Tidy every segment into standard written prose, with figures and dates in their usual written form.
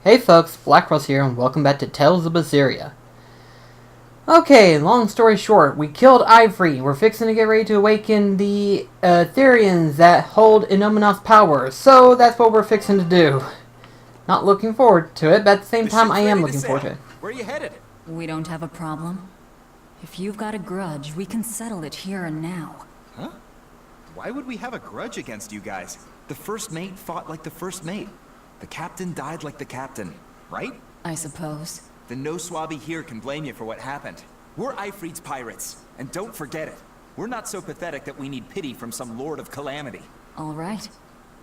Hey folks, Blackross here, and welcome back to Tales of Berseria. Okay, long story short, we killed Ivory. We're fixing to get ready to awaken the Therians that hold Innomina's power, so that's what we're fixing to do. Not looking forward to it, but at the same time I am looking forward to it. Where are you headed? We don't have a problem. If you've got a grudge, we can settle it here and now. Huh? Why would we have a grudge against you guys? The first mate fought like the first mate. The captain died like the captain, right? I suppose. Then no swabby here can blame you for what happened. We're Ifrit's pirates, and don't forget it. We're not so pathetic that we need pity from some lord of calamity. All right.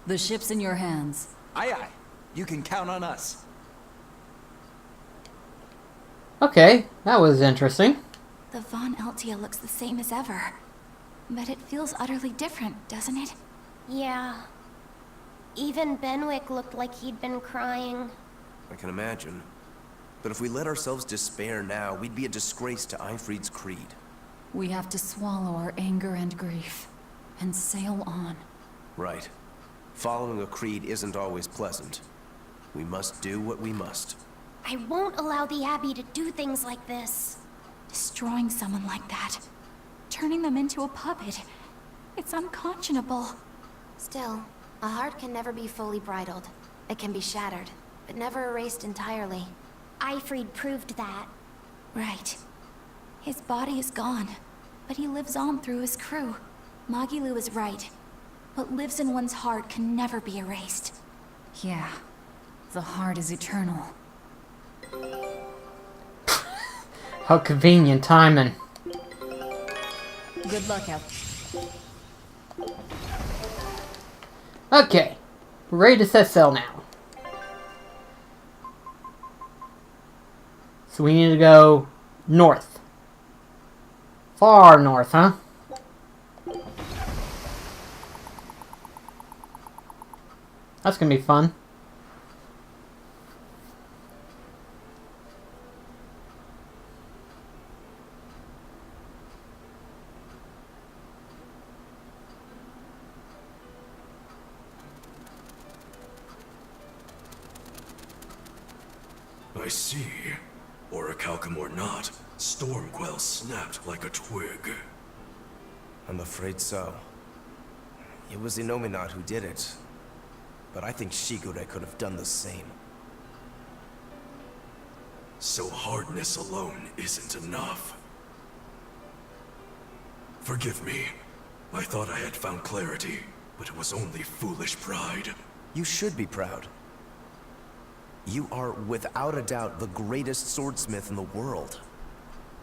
The ship's in your hands. Aye aye. You can count on us. Okay, that was interesting. The Von Eltia looks the same as ever. But it feels utterly different, doesn't it? Yeah. Even Benwick looked like he'd been crying. I can imagine. But if we let ourselves despair now, we'd be a disgrace to Ifrit's creed. We have to swallow our anger and grief, and sail on. Right. Following a creed isn't always pleasant. We must do what we must. I won't allow the Abbey to do things like this. Destroying someone like that. Turning them into a puppet. It's unconscionable. Still, a heart can never be fully bridled. It can be shattered, but never erased entirely. Ifrid proved that. Right. His body is gone, but he lives on through his crew. Magilu is right. What lives in one's heart can never be erased. Yeah. The heart is eternal. How convenient timing. Good luck out. Okay, we're ready to set sail now. So we need to go north. Far north, huh? That's gonna be fun. I see. Orichalcum or not, Stormquell snapped like a twig. I'm afraid so. It was Innominat who did it. But I think Shigure could have done the same. So hardness alone isn't enough. Forgive me. I thought I had found clarity, but it was only foolish pride. You should be proud. You are, without a doubt, the greatest swordsmith in the world.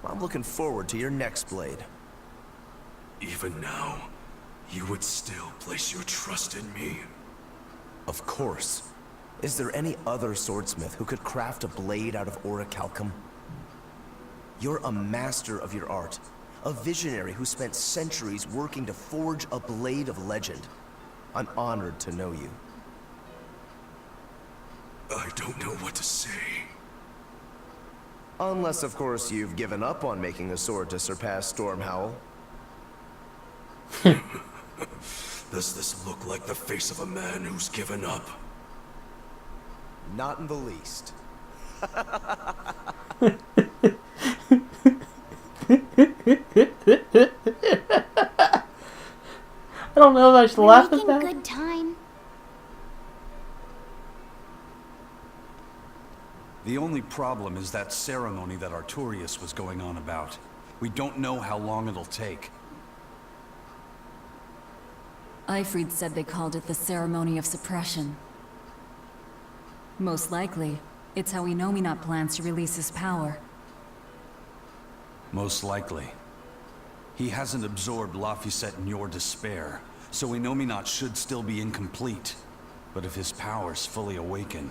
I'm looking forward to your next blade. Even now, you would still place your trust in me. Of course. Is there any other swordsmith who could craft a blade out of Orichalcum? You're a master of your art. A visionary who spent centuries working to forge a blade of legend. I'm honored to know you. I don't know what to say. Unless, of course, you've given up on making a sword to surpass Stormhowl. Does this look like the face of a man who's given up? Not in the least. I don't know if I should laugh at that. Good time. The only problem is that ceremony that Arturius was going on about. We don't know how long it'll take. Ifrid said they called it the Ceremony of Suppression. Most likely, it's how Innominat plans to release his power. Most likely. He hasn't absorbed Laphicet in your despair, so Innominat should still be incomplete. But if his powers fully awaken...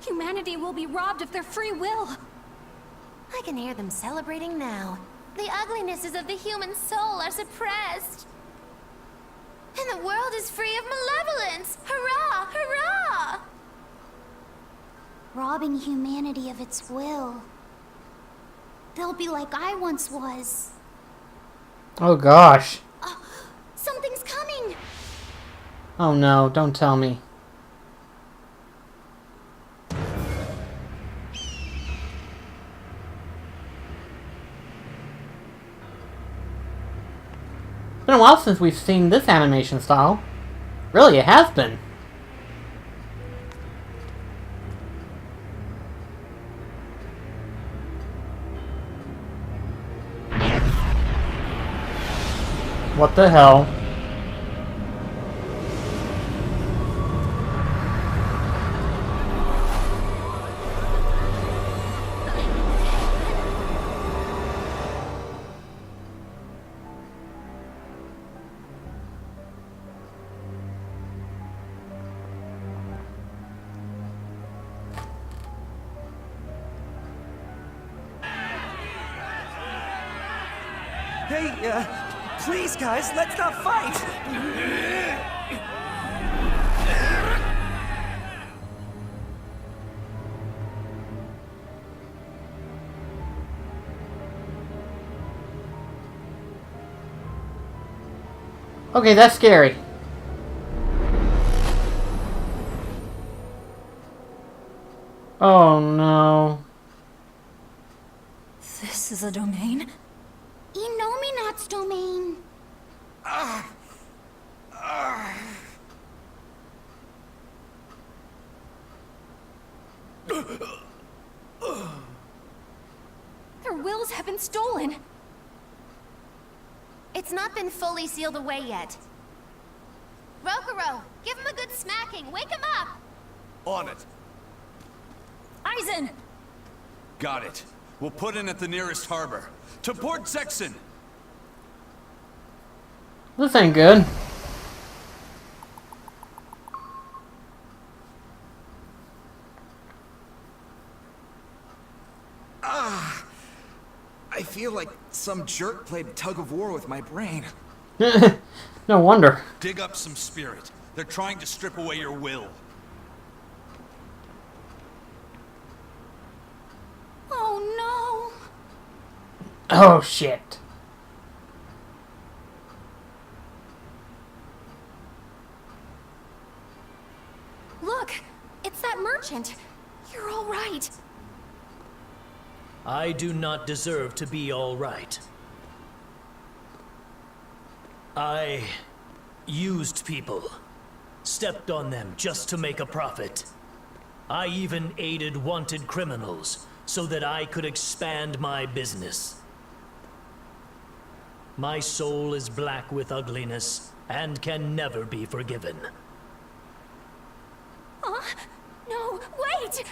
Humanity will be robbed of their free will. I can hear them celebrating now. The uglinesses of the human soul are suppressed. And the world is free of malevolence! Hurrah! Hurrah! Robbing humanity of its will. They'll be like I once was. Oh gosh. Something's coming! Oh no, don't tell me. been a while since we've seen this animation style. Really, it has been. What the hell? Hey, please, guys, let's not fight! Okay, that's scary. Oh no. This is a domain? Inominat's domain. Their wills have been stolen. It's not been fully sealed away yet. Rokuro, give him a good smacking. Wake him up! On it. Aizen! Got it. We'll put in at the nearest harbor. To Port Zexon! This ain't good. I feel like some jerk played tug of war with my brain. No wonder. Dig up some spirit. They're trying to strip away your will. Oh Oh shit. no! Look, it's that merchant. You're all right. I do not deserve to be all right. I used people, stepped on them just to make a profit. I even aided wanted criminals so that I could expand my business. My soul is black with ugliness and can never be forgiven. No, wait!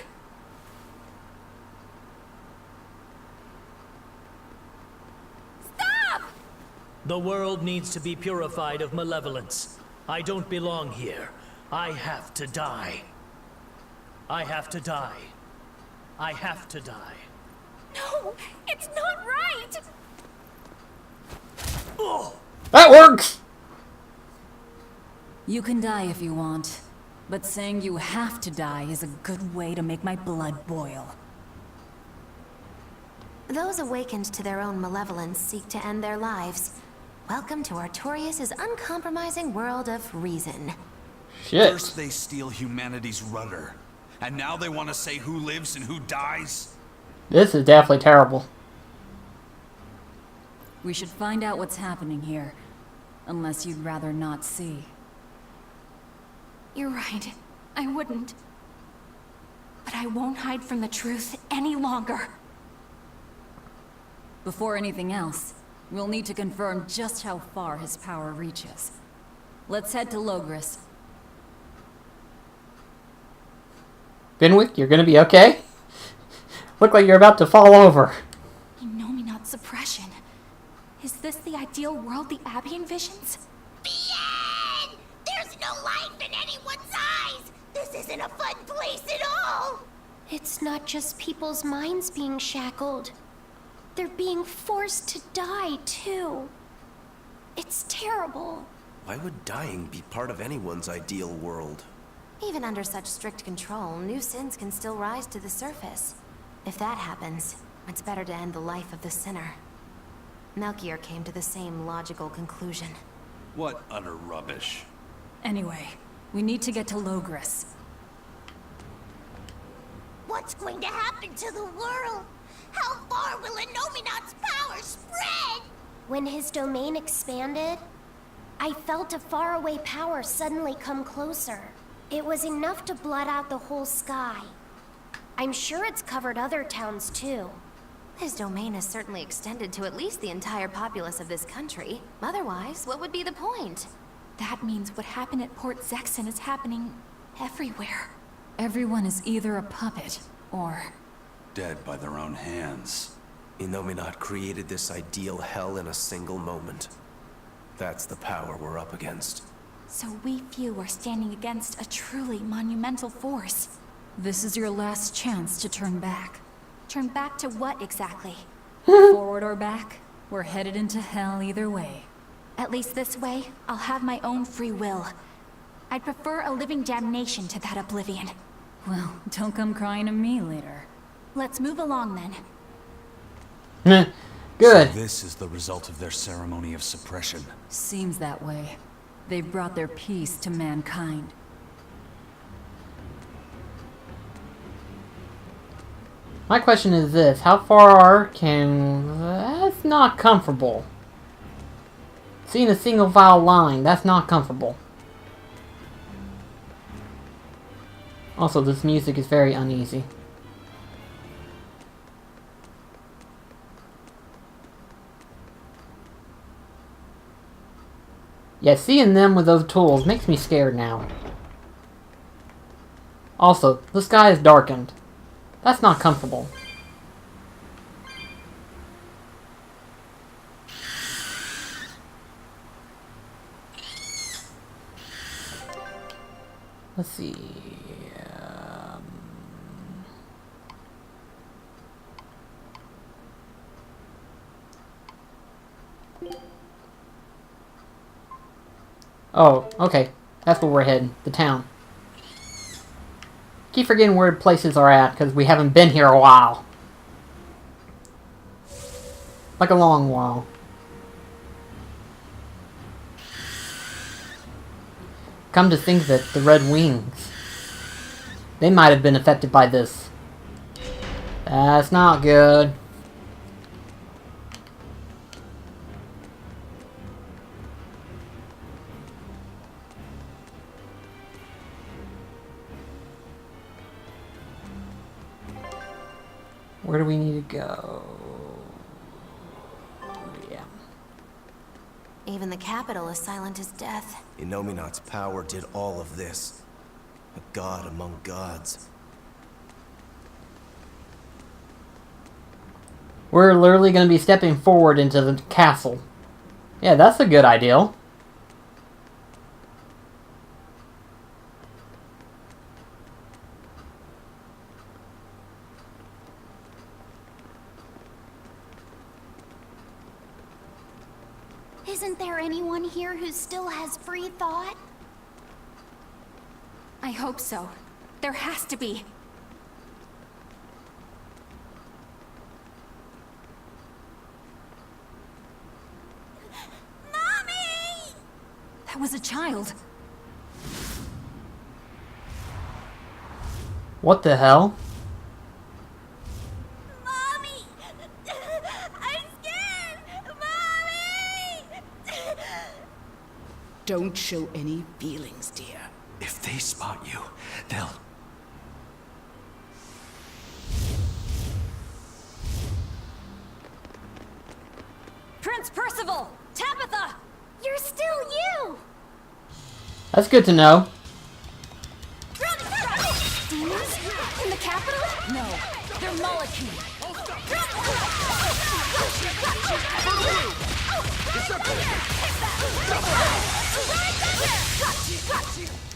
Stop! The world needs to be purified of malevolence. I don't belong here. I have to die. I have to die. I have to die. No, it's not right! That works! You can die if you want, but saying you have to die is a good way to make my blood boil. Those awakened to their own malevolence seek to end their lives. Welcome to Artorias' uncompromising world of reason. Shit. First they steal humanity's rudder. And now they want to say who lives and who dies? This is definitely terrible. We should find out what's happening here, unless you'd rather not see. You're right. I wouldn't. But I won't hide from the truth any longer. Before anything else, we'll need to confirm just how far his power reaches. Let's head to Logris. Benwick, you're gonna be okay? Look like you're about to fall over. Inominat suppression. Is this the ideal world the Abbey envisions? Bien! There's no life in anyone's eyes! This isn't a fun place at all! It's not just people's minds being shackled. They're being forced to die, too. It's terrible. Why would dying be part of anyone's ideal world? Even under such strict control, new sins can still rise to the surface. If that happens, it's better to end the life of the sinner. Melchior came to the same logical conclusion. What utter rubbish. Anyway, we need to get to Logris. What's going to happen to the world? How far will Inominat's power spread? When his domain expanded, I felt a faraway power suddenly come closer. It was enough to blot out the whole sky. I'm sure it's covered other towns too. His domain is certainly extended to at least the entire populace of this country. Otherwise, what would be the point? That means what happened at Port Zexon is happening everywhere. Everyone is either a puppet, or... Dead by their own hands. Innominat created this ideal hell in a single moment. That's the power we're up against. So we few are standing against a truly monumental force. This is your last chance to turn back. Turn back to what exactly? Forward or back, we're headed into hell either way. At least this way, I'll have my own free will. I'd prefer a living damnation to that oblivion. Well, don't come crying to me later. Let's move along then. Good. So this is the result of their ceremony of suppression. Seems that way. They've brought their peace to mankind. My question is this: how far can... That's not comfortable. Seeing a single file line, that's not comfortable. Also, this music is very uneasy. Yeah, seeing them with those tools makes me scared now. Also, the sky is darkened. That's not comfortable. Let's see. Oh, okay. That's where we're heading. The town. Keep forgetting where places are at, because we haven't been here a while. Like a long while. Come to think of it, the Red Wings. They might have been affected by this. That's not good. Where do we need to go? Yeah. Even the capital is silent as death. Innominat's power did all of this. A god among gods. We're literally going to be stepping forward into the castle. Yeah, that's a good idea. Isn't there anyone here who still has free thought? I hope so. There has to be. Mommy! That was a child. What the hell? Mommy! I'm scared! Mommy! Don't show any feelings, dear. If they spot you, they'll... Prince Percival! Tabitha! You're still you! That's good to know. Demons? In the capital? No, they're Molecule.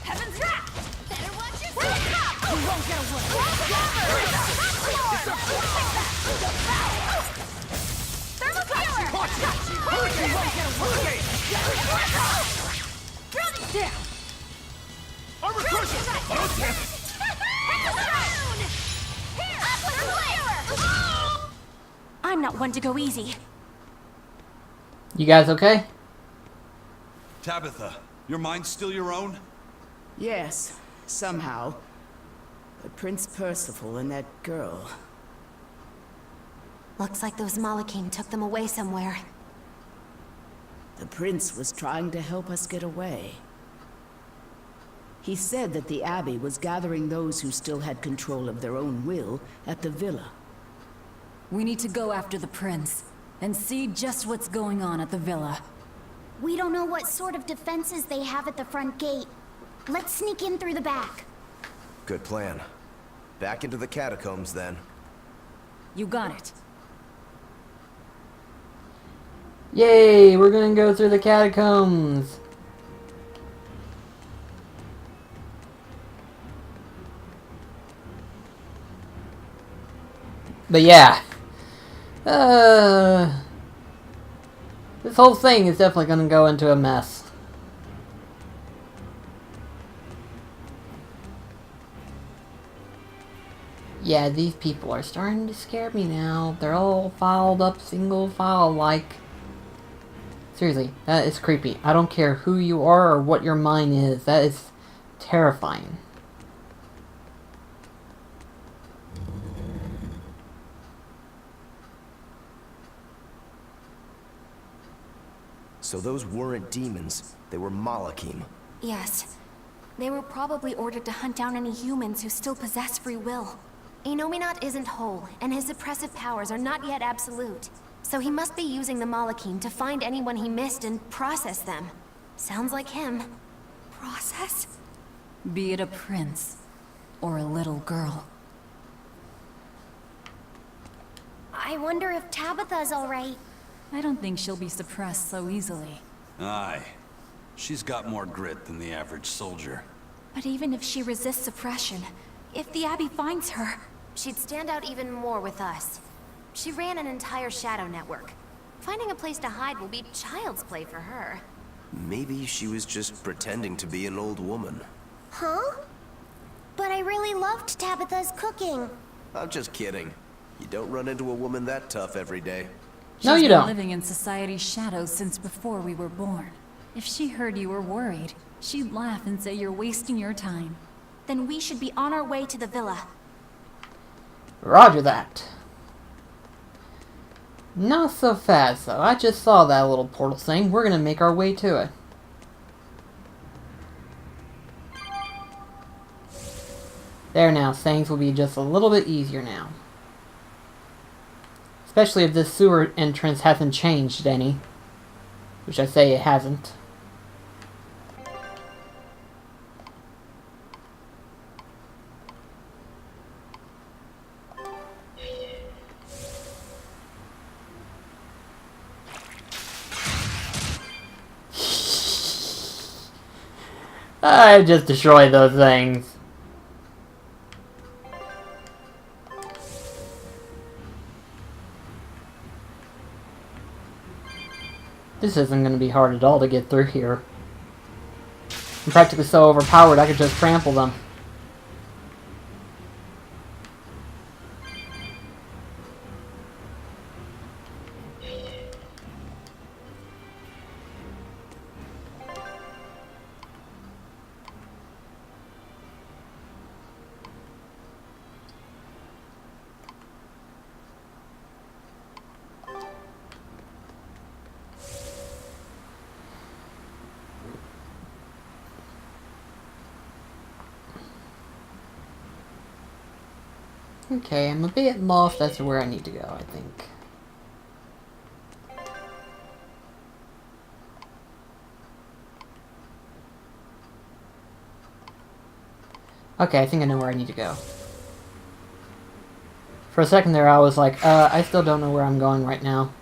Heaven's wrath! Better watch yourself! You won't get I'm not one to go easy. You guys okay? Tabitha, your mind's still your own? Yes, somehow. But Prince Percival and that girl... Looks like those Malachim took them away somewhere. The prince was trying to help us get away. He said that the Abbey was gathering those who still had control of their own will at the villa. We need to go after the prince and see just what's going on at the villa. We don't know what sort of defenses they have at the front gate. Let's sneak in through the back. Good plan. Back into the catacombs, then. You got it. Yay, we're gonna go through the catacombs. But yeah. This whole thing is definitely gonna go into a mess. Yeah, these people are starting to scare me now. They're all filed up, single file like. Seriously, that is creepy. I don't care who you are or what your mind is. That is terrifying. So those weren't demons. They were Malachim. Yes. They were probably ordered to hunt down any humans who still possess free will. Inominat isn't whole, and his suppressive powers are not yet absolute. So he must be using the Malachim to find anyone he missed and process them. Sounds like him. Process? Be it a prince or a little girl. I wonder if Tabitha's alright. I don't think she'll be suppressed so easily. Aye. She's got more grit than the average soldier. But even if she resists suppression, if the Abbey finds her... She'd stand out even more with us. She ran an entire shadow network. Finding a place to hide will be child's play for her. Maybe she was just pretending to be an old woman. Huh? But I really loved Tabitha's cooking. I'm just kidding. You don't run into a woman that tough every day. No, you She's been don't. living in society's shadows since before we were born. If she heard you were worried, she'd laugh and say you're wasting your time. Then we should be on our way to the villa. Roger that. Not so fast, though. I just saw that little portal thing. We're gonna make our way to it. There now, things will be just a little bit easier now. Especially if this sewer entrance hasn't changed any. Which I say it hasn't. I just destroyed those things. This isn't going to be hard at all to get through here. I'm practically so overpowered I could just trample them. Okay, I'm a bit lost as to where I need to go, I think. Okay, I think I know where I need to go. For a second there I was like, I still don't know where I'm going right now.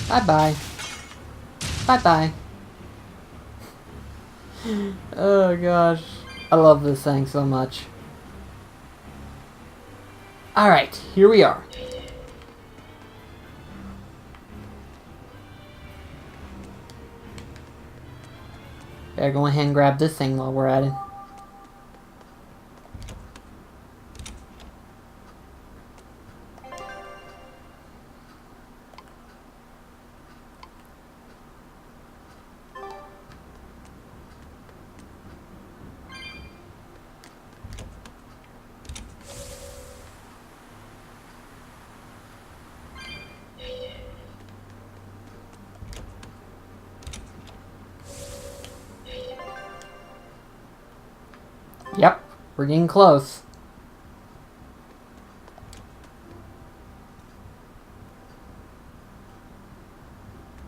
Bye-bye. Bye-bye. Oh gosh. I love this thing so much. Alright, here we are. Better go ahead and grab this thing while we're at it. We're getting close.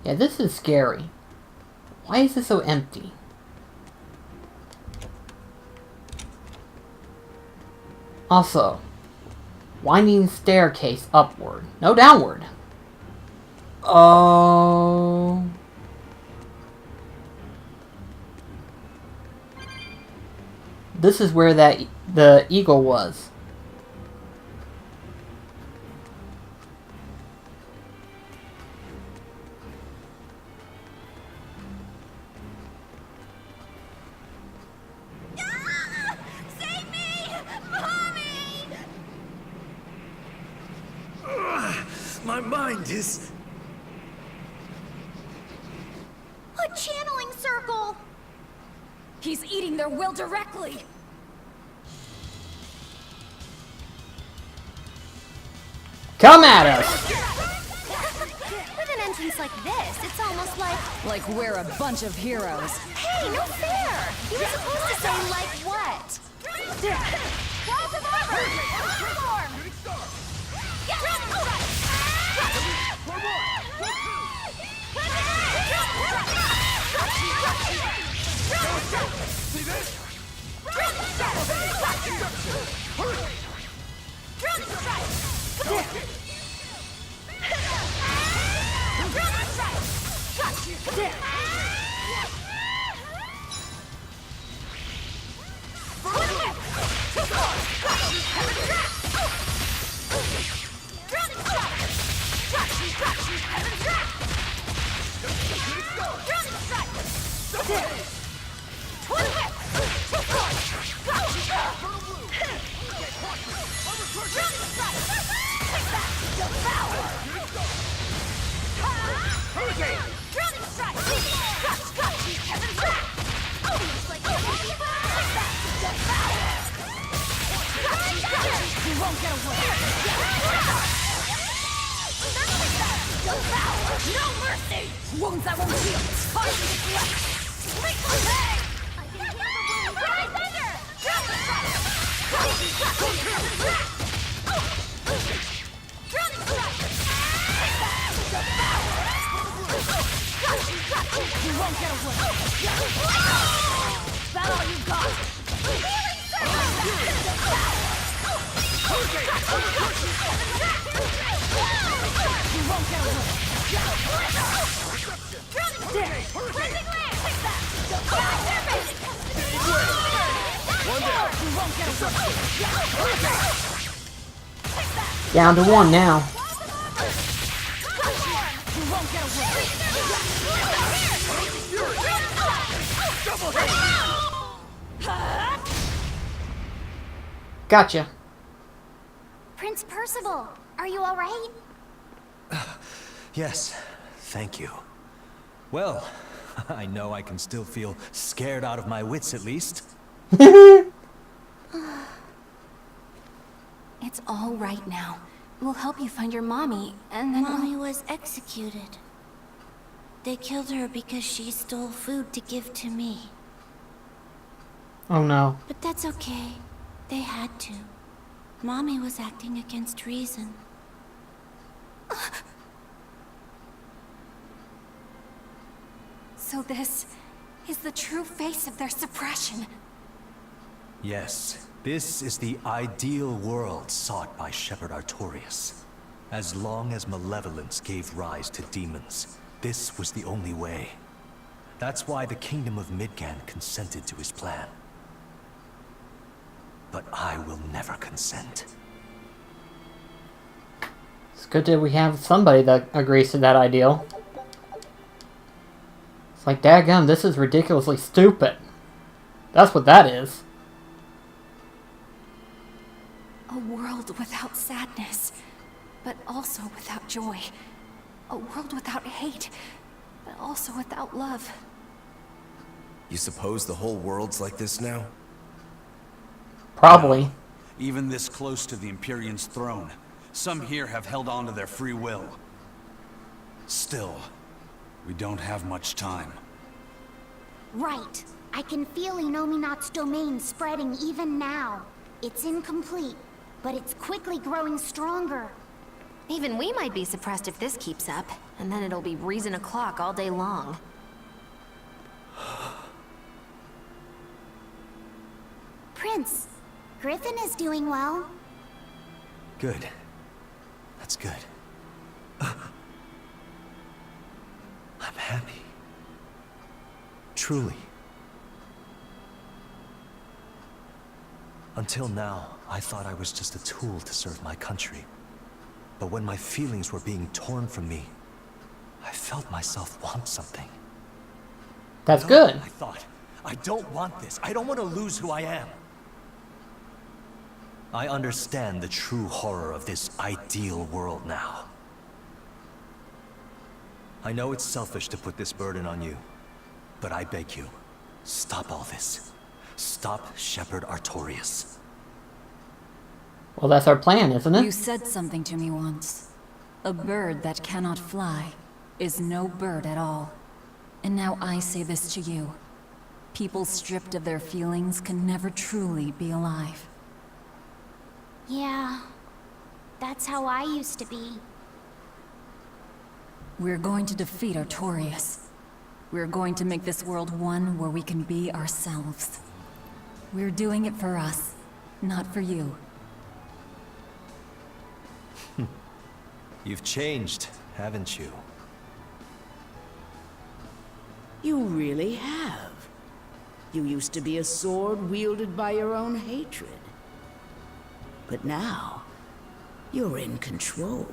Yeah, this is scary. Why is it so empty? Also, winding staircase upward, no downward. Oh. This is where the eagle was. Save me! Mommy! My mind is... A channeling circle! He's eating their will directly! Come at us! With an entrance like this, it's almost like... Like we're a bunch of heroes. Hey, no fair! You were supposed to say, like what? Cross of armor! See this? Wounds that won't heal. Fire is left. You won't get away. Is that all you got? You won't get away. Down to one now. Gotcha. Prince Percival, are you all right? Yes, thank you. Well, I know I can still feel scared out of my wits at least. It's all right now. We'll help you find your mommy, and then Mommy was executed. They killed her because she stole food to give to me. Oh no. But that's okay. They had to. Mommy was acting against reason. So this is the true face of their suppression. Yes, this is the ideal world sought by Shepherd Artorias. As long as malevolence gave rise to demons, this was the only way. That's why the Kingdom of Midgand consented to his plan. But I will never consent. It's good that we have somebody that agrees to that ideal. It's like, daggum, this is ridiculously stupid. That's what that is. A world without sadness, but also without joy. A world without hate, but also without love. You suppose the whole world's like this now? Probably. Even this close to the Empyrean's throne, some here have held on to their free will. Still, we don't have much time. Right. I can feel Inominat's domain spreading even now. It's incomplete, but it's quickly growing stronger. Even we might be suppressed if this keeps up, and then it'll be reason o'clock all day long. Prince, Griffin is doing well. Good. That's good. I'm happy. Truly. Until now, I thought I was just a tool to serve my country. But when my feelings were being torn from me, I felt myself want something. That's good. I thought, I don't want this. I don't want to lose who I am. I understand the true horror of this ideal world now. I know it's selfish to put this burden on you, but I beg you, stop all this. Stop Shepherd Artorias. Well, that's our plan, isn't it? You said something to me once. A bird that cannot fly is no bird at all. And now I say this to you. People stripped of their feelings can never truly be alive. Yeah, that's how I used to be. We're going to defeat Artorias. We're going to make this world one where we can be ourselves. We're doing it for us, not for you. You've changed, haven't you? You really have. You used to be a sword wielded by your own hatred. But now, you're in control.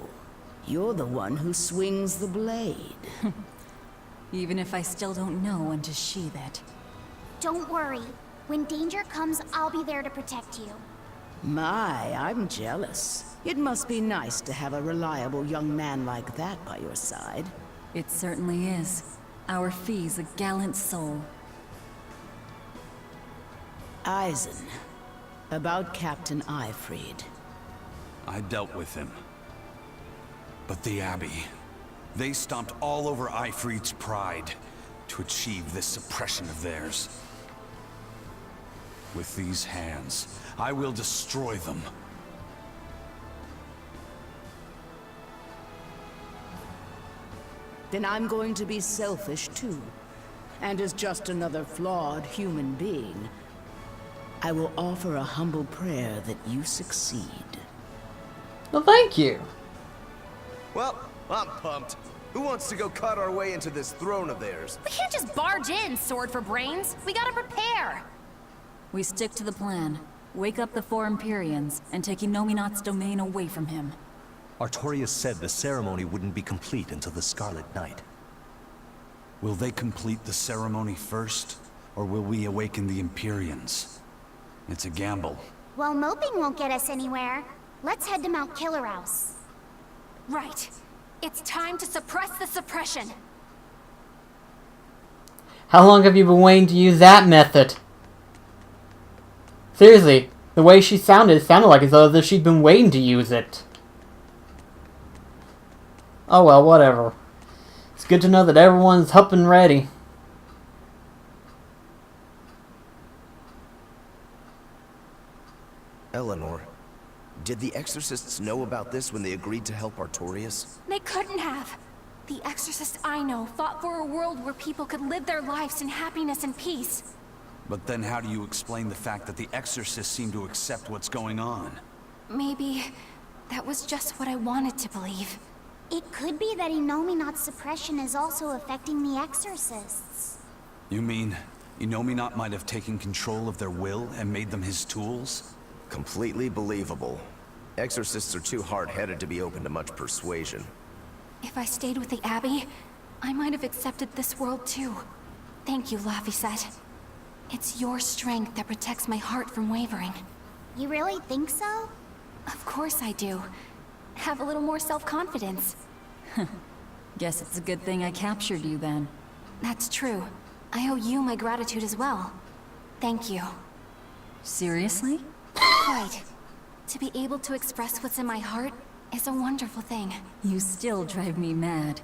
You're the one who swings the blade. Even if I still don't know when to sheathe it. Don't worry. When danger comes, I'll be there to protect you. My, I'm jealous. It must be nice to have a reliable young man like that by your side. It certainly is. Our Fee's a gallant soul. Eisen, about Captain Ifried. I dealt with him. But the Abbey, they stomped all over Ifried's pride to achieve this suppression of theirs. With these hands, I will destroy them. Then I'm going to be selfish too. And as just another flawed human being, I will offer a humble prayer that you succeed. Well, thank you. Well, I'm pumped. Who wants to go cut our way into this throne of theirs? We can't just barge in, sword for brains. We gotta prepare. We stick to the plan. Wake up the four Empyreans and take Inominat's domain away from him. Artorias said the ceremony wouldn't be complete until the Scarlet Night. Will they complete the ceremony first, or will we awaken the Empyreans? It's a gamble. Well, moping won't get us anywhere. Let's head to Mount Killerhouse. Right. It's time to suppress the suppression. How long have you been waiting to use that method? Seriously, the way she sounded like as though she'd been waiting to use it. Oh well, whatever. It's good to know that everyone's up and ready. Eleanor, did the Exorcists know about this when they agreed to help Artorias? They couldn't have. The exorcists I know fought for a world where people could live their lives in happiness and peace. But then how do you explain the fact that the Exorcists seem to accept what's going on? Maybe that was just what I wanted to believe. It could be that Inominat's suppression is also affecting the exorcists. You mean Inominat might have taken control of their will and made them his tools? Completely believable. Exorcists are too hard-headed to be open to much persuasion. If I stayed with the Abbey, I might have accepted this world too. Thank you, Laphicet. It's your strength that protects my heart from wavering. You really think so? Of course I do. Have a little more self-confidence. Guess it's a good thing I captured you then. That's true. I owe you my gratitude as well. Thank you. Seriously? Quite. To be able to express what's in my heart is a wonderful thing. You still drive me mad,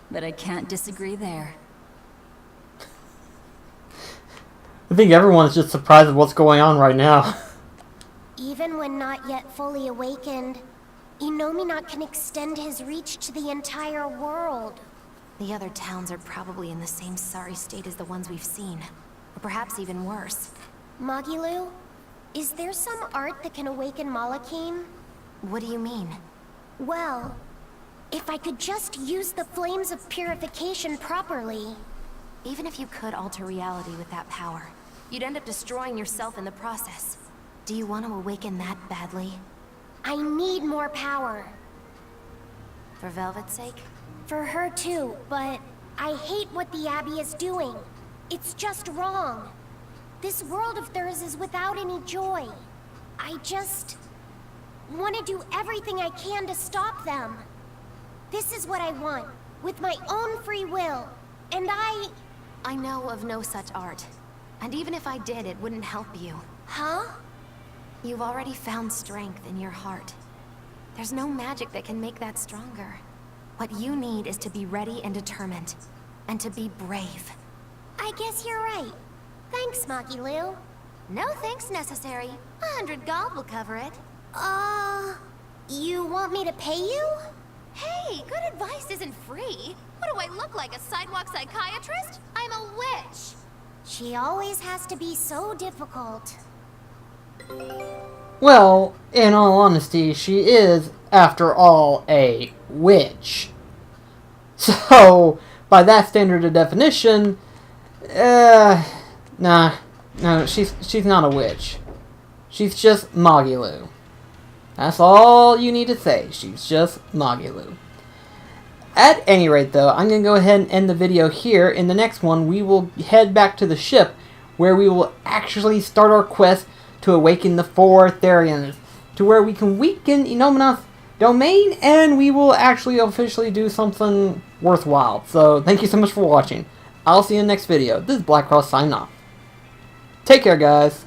but I can't disagree there. I think everyone's just surprised at what's going on right now. Even when not yet fully awakened, Innominat can extend his reach to the entire world. The other towns are probably in the same sorry state as the ones we've seen. Or perhaps even worse. Magilu, is there some art that can awaken Malakine? What do you mean? Well, if I could just use the flames of purification properly. Even if you could alter reality with that power, you'd end up destroying yourself in the process. Do you want to awaken that badly? I need more power. For Velvet's sake? For her too, but I hate what the Abbey is doing. It's just wrong. This world of theirs is without any joy. I just want to do everything I can to stop them. This is what I want, with my own free will. And I know of no such art. And even if I did, it wouldn't help you. Huh? You've already found strength in your heart. There's no magic that can make that stronger. What you need is to be ready and determined. And to be brave. I guess you're right. Thanks, Magilu. No thanks necessary. 100 gold will cover it. You want me to pay you? Hey, good advice isn't free. What do I look like, a sidewalk psychiatrist? I'm a witch. She always has to be so difficult. Well, in all honesty, she is, after all, a witch. So, by that standard of definition, no, she's not a witch. She's just Magilu. That's all you need to say. She's just Magilu. At any rate, though, I'm going to go ahead and end the video here. In the next one, we will head back to the ship, where we will actually start our quest to awaken the 4 Therians, to where we can weaken Innominat's domain, and we will actually officially do something worthwhile. So, thank you so much for watching. I'll see you in the next video. This is Black Cross signing off. Take care, guys.